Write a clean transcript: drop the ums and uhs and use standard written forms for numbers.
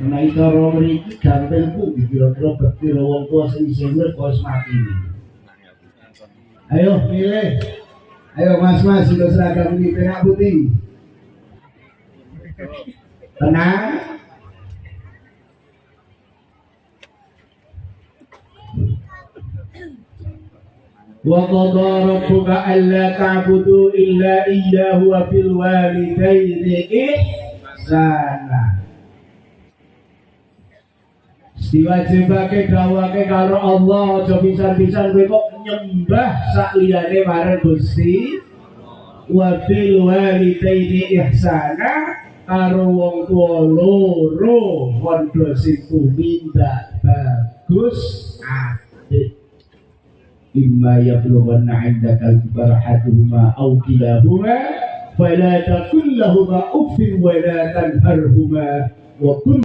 Menawi cara mriki gampil Bu, kira-kira bekti wong tua sing isih urip kok mati. Ayo pilih. Ayo mas-mas sing seragam iki perak putih. Tenang. Wa qadha rabbuka alla ta'budu illa iyyahu wa bil walidayni ihsana. Diwajibake dawake karo Allah, aja pisan-pisan kowe kok nyembah sak liyane marang Gusti. Wa bil walidayni ihsana, karo wong tuwa loro padha sing tumindak bagus apik. Imma yablughanna 'indaka al-kibara ahaduhuma aw kilahuma fala taqul lahumā uffin wa la tanharhumā wa qul